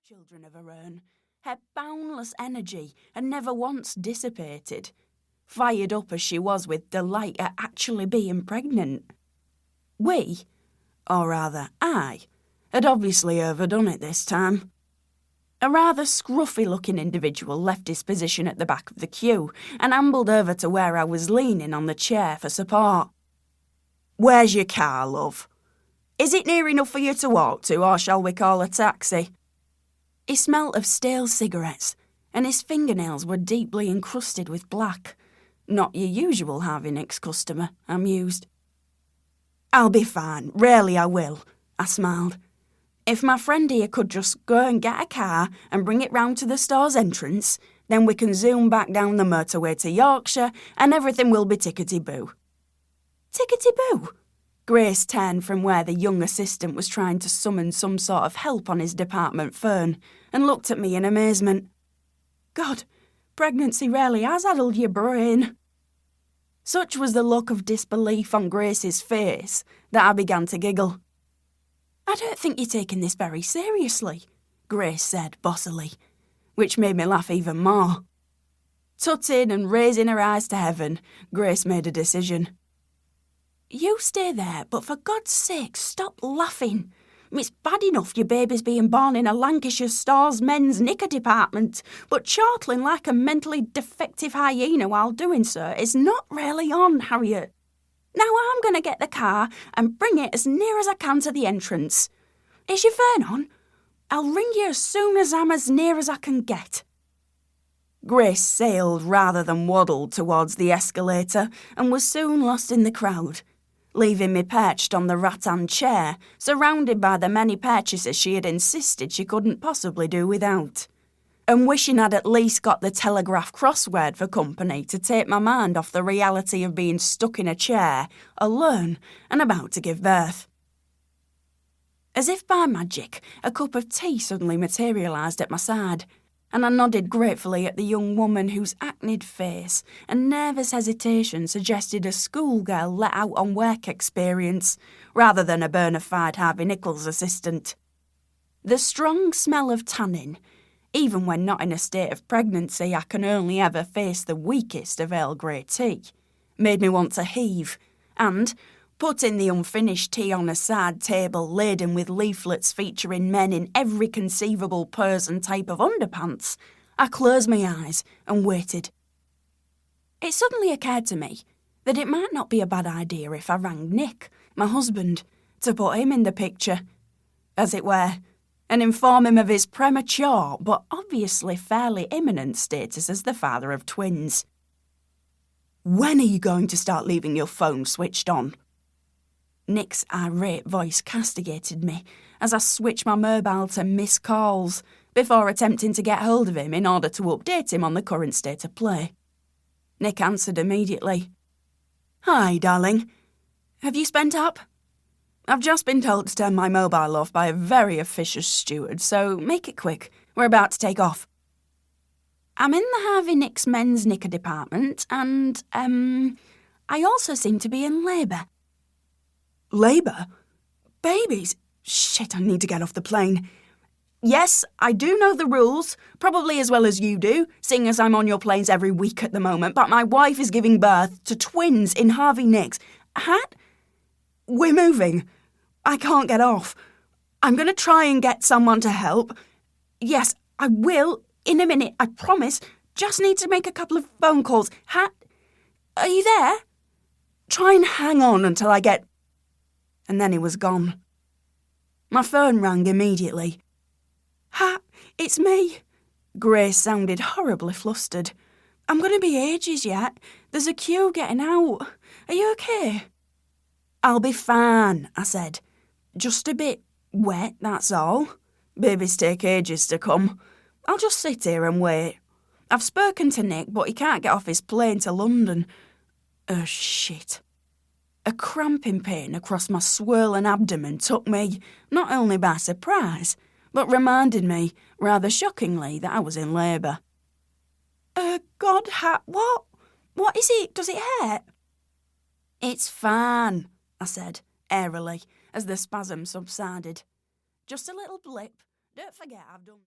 children of her own. Her boundless energy had never once dissipated, fired up as she was with delight at actually being pregnant. We, or rather I, had obviously overdone it this time. A rather scruffy-looking individual left his position at the back of the queue and ambled over to where I was leaning on the chair for support. "Where's your car, love? Is it near enough for you to walk to, or shall we call a taxi?" He smelt of stale cigarettes, and his fingernails were deeply encrusted with black. Not your usual Harvey Nichol customer, I mused. "I'll be fine, really I will," I smiled. "If my friend here could just go and get a car and bring it round to the store's entrance, then we can zoom back down the motorway to Yorkshire and everything will be tickety-boo." "Tickety-boo?" Grace turned from where the young assistant was trying to summon some sort of help on his department phone and looked at me in amazement. God, pregnancy really has addled your brain. Such was the look of disbelief on Grace's face that I began to giggle. "I don't think you're taking this very seriously," Grace said bossily, which made me laugh even more. Tutting and raising her eyes to heaven, Grace made a decision. "You stay there, but for God's sake, stop laughing. It's bad enough your baby's being born in a Lancashire store's men's knicker department, but chortling like a mentally defective hyena while doing so is not really on, Harriet. Now I'm going to get the car and bring it as near as I can to the entrance. Is your phone on? I'll ring you as soon as I'm as near as I can get." Grace sailed rather than waddled towards the escalator and was soon lost in the crowd, leaving me perched on the rattan chair, surrounded by the many purchases she had insisted she couldn't possibly do without, and wishing I'd at least got the Telegraph crossword for company to take my mind off the reality of being stuck in a chair, alone, and about to give birth. As if by magic, a cup of tea suddenly materialised at my side, and I nodded gratefully at the young woman whose acned face and nervous hesitation suggested a schoolgirl let out on work experience, rather than a bona fide Harvey Nichols assistant. The strong smell of tannin, even when not in a state of pregnancy I can only ever face the weakest of Earl Grey tea, made me want to heave, and, putting the unfinished tea on a side table laden with leaflets featuring men in every conceivable pose and type of underpants, I closed my eyes and waited. It suddenly occurred to me that it might not be a bad idea if I rang Nick, my husband, to put him in the picture, as it were, and inform him of his premature but obviously fairly imminent status as the father of twins. "When are you going to start leaving your phone switched on?" Nick's irate voice castigated me as I switched my mobile to missed calls before attempting to get hold of him in order to update him on the current state of play. Nick answered immediately. "Hi, darling. Have you spent up? I've just been told to turn my mobile off by a very officious steward, so make it quick. We're about to take off." "I'm in the Harvey Nichol men's knicker department, and, I also seem to be in labour." "Labour? Babies? Shit, I need to get off the plane. Yes, I do know the rules, probably as well as you do, seeing as I'm on your planes every week at the moment, but my wife is giving birth to twins in Harvey Nichol. We're moving. I can't get off. I'm going to try and get someone to help. Yes, I will, in a minute, I promise. Just need to make a couple of phone calls. Are you there? Try and hang on until I get..." And then he was gone. My phone rang immediately. It's me." Grace sounded horribly flustered. "I'm going to be ages yet. There's a queue getting out. Are you okay?" "I'll be fine," I said. "Just a bit wet, that's all. Babies take ages to come. I'll just sit here and wait. I've spoken to Nick, but he can't get off his plane to London. Oh, shit." A cramping pain across my swollen abdomen took me, not only by surprise, but reminded me, rather shockingly, that I was in labour. God, what? What is it? Does it hurt?" "It's fine," I said, airily, as the spasm subsided. "Just a little blip. Don't forget I've done..."